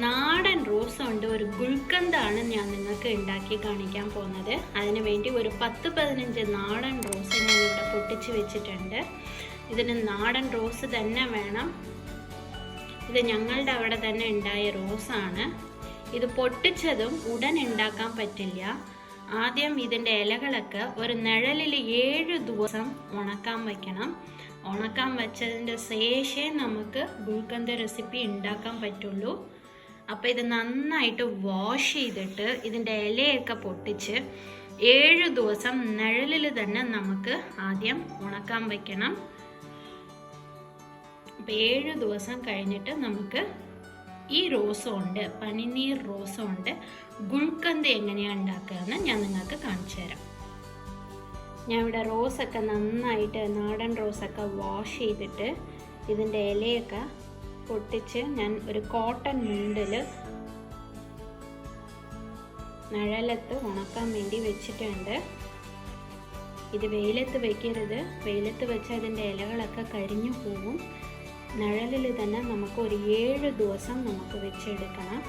നാടൻ റോസ് കൊണ്ട് ഒരു ഗുൽക്കന്താണ് ഞാൻ നിങ്ങൾക്ക് ഉണ്ടാക്കി കാണിക്കാൻ പോകുന്നത്. അതിനു വേണ്ടി ഒരു 10-15 നാടൻ റോസ് ഞാൻ ഇവിടെ പൊട്ടിച്ച് വെച്ചിട്ടുണ്ട്. ഇതിന് നാടൻ റോസ് തന്നെ വേണം. ഇത് ഞങ്ങളുടെ അവിടെ തന്നെ ഉണ്ടായ റോസാണ്. ഇത് പൊട്ടിച്ചതും ഉടൻ ഉണ്ടാക്കാൻ പറ്റില്ല. ആദ്യം ഇതിൻ്റെ ഇലകളൊക്കെ ഒരു നിഴലിൽ 7 ദിവസം ഉണക്കാൻ വയ്ക്കണം. ഉണക്കാൻ വെച്ചതിൻ്റെ ശേഷമേ നമുക്ക് ഗുൽക്കന്ത് റെസിപ്പി ഉണ്ടാക്കാൻ പറ്റുള്ളൂ. അപ്പോൾ ഇത് നന്നായിട്ട് വാഷ് ചെയ്തിട്ട് ഇതിൻ്റെ ഇലയൊക്കെ പൊട്ടിച്ച് 7 ദിവസം നിഴലിൽ തന്നെ നമുക്ക് ആദ്യം ഉണക്കാൻ വയ്ക്കണം. അപ്പോൾ 7 ദിവസം കഴിഞ്ഞിട്ട് നമുക്ക് ഈ റോസ് കൊണ്ട്, പനിനീർ റോസ് കൊണ്ട് ഗുൽക്കന്ത് എങ്ങനെയാണ് ഉണ്ടാക്കുകയെന്ന് ഞാൻ നിങ്ങൾക്ക് കാണിച്ചു തരാം. ഞാൻ ഇവിടെ റോസൊക്കെ നന്നായിട്ട്, നാടൻ റോസൊക്കെ വാഷ് ചെയ്തിട്ട് ഇതിൻ്റെ ഇലയൊക്കെ പൊട്ടിച്ച് ഞാൻ ഒരു കോട്ടൺ മുണ്ടിൽ നിഴലത്ത് ഉണക്കാൻ വേണ്ടി വെച്ചിട്ടുണ്ട്. ഇത് വെയിലത്ത് വെക്കരുത്. വെയിലത്ത് വെച്ചാൽ അതിൻ്റെ ഇലകളൊക്കെ കരിഞ്ഞു പോകും. നിഴലിൽ തന്നെ നമുക്ക് ഒരു 7 ദിവസം നമുക്ക് വെച്ചെടുക്കണം.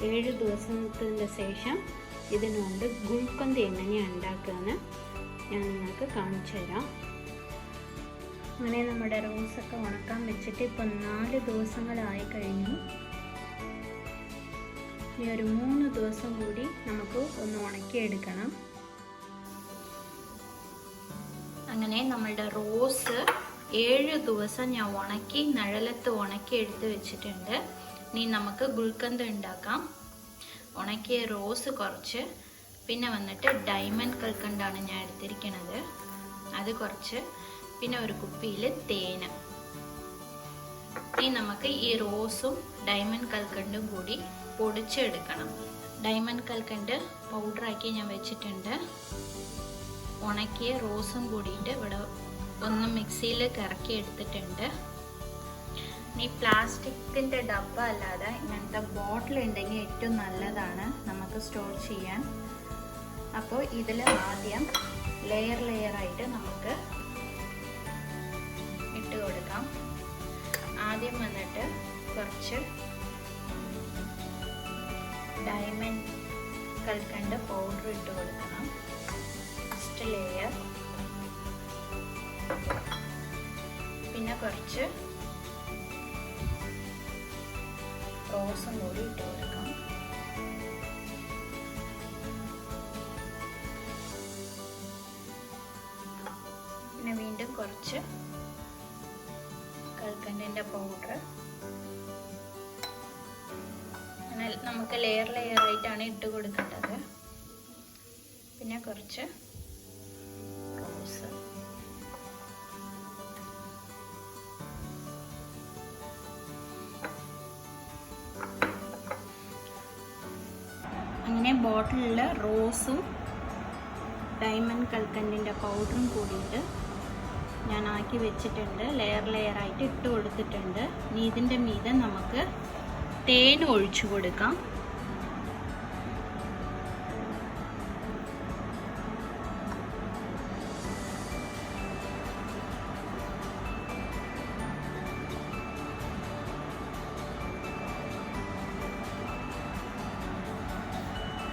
7 ദിവസത്തിന് ശേഷം ഇതിനുകൊണ്ട് ഗുൽക്കന്ത് എങ്ങനെയാണ് ഉണ്ടാക്കുകയെന്ന് ഞാൻ നിങ്ങൾക്ക് കാണിച്ചു തരാം. അങ്ങനെ നമ്മുടെ റോസൊക്കെ ഉണക്കാൻ വെച്ചിട്ട് ഇപ്പം 4 ദിവസങ്ങളായി കഴിഞ്ഞു. ഇനി ഒരു 3 ദിവസം കൂടി നമുക്ക് ഒന്ന് ഉണക്കിയെടുക്കണം. അങ്ങനെ നമ്മളുടെ റോസ് 7 ദിവസം ഞാൻ ഉണക്കി നിഴലത്ത് ഉണക്കി എടുത്ത് വെച്ചിട്ടുണ്ട്. ഇനി നമുക്ക് ഗുൽക്കന്ത് ഉണ്ടാക്കാം. ഉണക്കിയ റോസ് കുറച്ച്, പിന്നെ വന്നിട്ട് ഡയമണ്ട് കൽക്കണ്ടാണ് ഞാൻ എടുത്തിരിക്കുന്നത്, അത് കുറച്ച്, പിന്നെ ഒരു കുപ്പിയിൽ തേന്. ഇനി നമുക്ക് ഈ റോസും ഡയമണ്ട് കൽക്കണ്ടും കൂടി പൊടിച്ചെടുക്കണം. ഡയമണ്ട് കൽക്കണ്ട് പൗഡറാക്കി ഞാൻ വെച്ചിട്ടുണ്ട്. ഉണക്കിയ റോസും കൂടിയിട്ട് ഇവിടെ ഒന്ന് മിക്സിയിൽ കറക്കി എടുത്തിട്ടുണ്ട്. ഈ പ്ലാസ്റ്റിക്കിൻ്റെ ഡബ്ബ അല്ലാതെ ഇങ്ങനത്തെ ബോട്ടിൽ ഉണ്ടെങ്കിൽ ഏറ്റവും നല്ലതാണ് നമുക്ക് സ്റ്റോർ ചെയ്യാൻ. അപ്പോൾ ഇതിൽ ആദ്യം ലെയറായിട്ട് നമുക്ക് ഇട്ട് കൊടുക്കാം. ആദ്യം വന്നിട്ട് കുറച്ച് ഡയമണ്ട് കൽക്കണ്ട് പൗഡർ ഇട്ട് കൊടുക്കണം. ഫസ്റ്റ് ലെയർ, പിന്നെ കുറച്ച് റോസും കൂടി ഇട്ട് കൊടുക്കാം. പിന്നെ വീണ്ടും കുറച്ച് കൽക്കണ്ടിൻ്റെ പൗഡർ. അങ്ങനെ നമുക്ക് ലെയറായിട്ടാണ് ഇട്ട് കൊടുക്കേണ്ടത്. പിന്നെ കുറച്ച് റോസ്. അങ്ങനെ ബോട്ടിലിൽ റോസും ഡയമണ്ട് കൽക്കണ്ടിൻ്റെ പൗഡറും കൂടിയിട്ട് ഞാൻ ആക്കി വെച്ചിട്ടുണ്ട്. ലെയറായിട്ട് ഇട്ട് കൊടുത്തിട്ടുണ്ട്. ഇനി ഇതിൻ്റെ മീതെ നമുക്ക് തേൻ ഒഴിച്ചു കൊടുക്കാം.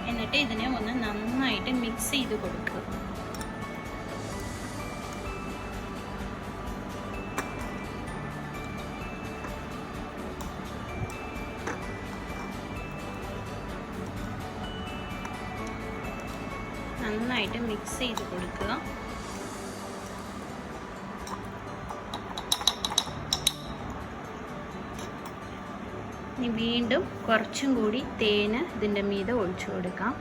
എന്നിട്ട് ഇതിനെ ഒന്ന് നന്നായിട്ട് മിക്സ് ചെയ്ത് കൊടുക്കുക. നന്നായിട്ട് മിക്സ് ചെയ്ത് കൊടുക്കുക. ഇനി വീണ്ടും കുറച്ചും കൂടി തേന് ഇതിൻ്റെ മീതെ ഒഴിച്ചു കൊടുക്കാം.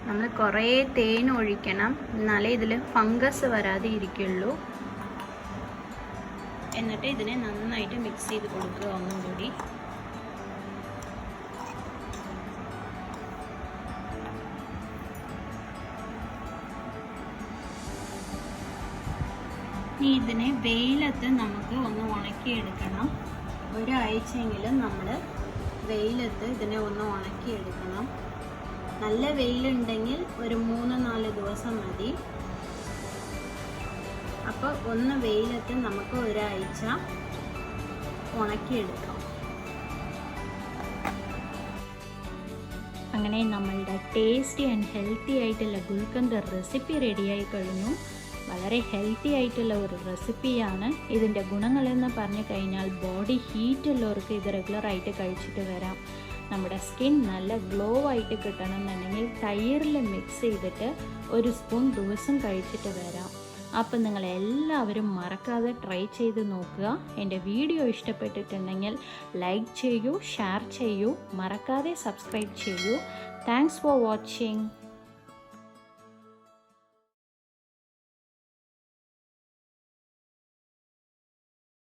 നമ്മൾ കുറേ തേൻ ഒഴിക്കണം, എന്നാലേ ഇതിൽ ഫംഗസ് വരാതെ ഇരിക്കുള്ളൂ. എന്നിട്ട് ഇതിനെ നന്നായിട്ട് മിക്സ് ചെയ്ത് കൊടുക്കുക ഒന്നും കൂടി. ഇനി ഇതിനെ വെയിലത്ത് നമുക്ക് ഒന്ന് ഉണക്കിയെടുക്കണം. ഒരാഴ്ചയെങ്കിലും നമ്മൾ വെയിലത്ത് ഇതിനെ ഒന്ന് ഉണക്കിയെടുക്കണം. നല്ല വെയിലുണ്ടെങ്കിൽ ഒരു 3-4 ദിവസം മതി. അപ്പോൾ ഒന്ന് വെയിലത്ത് നമുക്ക് ഒരാഴ്ച ഉണക്കിയെടുക്കാം. അങ്ങനെ നമ്മളുടെ ടേസ്റ്റി ആൻഡ് ഹെൽത്തി ആയിട്ടുള്ള ഗുൽക്കന്ദ് റെസിപ്പി റെഡിയായി കഴിഞ്ഞു. വളരെ ഹെൽത്തി ആയിട്ടുള്ള ഒരു റെസിപ്പിയാണ്. ഇതിൻ്റെ ഗുണങ്ങളെന്ന് പറഞ്ഞു കഴിഞ്ഞാൽ ബോഡി ഹീറ്റ് ഉള്ളവർക്ക് ഇത് റെഗുലറായിട്ട് കഴിച്ചിട്ട് വരാം. നമ്മുടെ സ്കിൻ നല്ല ഗ്ലോ ആയിട്ട് കിട്ടണമെന്നുണ്ടെങ്കിൽ തൈരിൽ മിക്സ് ചെയ്തിട്ട് 1 സ്പൂൺ ദിവസം കഴിച്ചിട്ട് വരാം. അപ്പം നിങ്ങളെല്ലാവരും മറക്കാതെ ട്രൈ ചെയ്ത് നോക്കുക. എൻ്റെ വീഡിയോ ഇഷ്ടപ്പെട്ടിട്ടുണ്ടെങ്കിൽ ലൈക്ക് ചെയ്യൂ, ഷെയർ ചെയ്യൂ, മറക്കാതെ സബ്സ്ക്രൈബ് ചെയ്യൂ. Thanks for watching.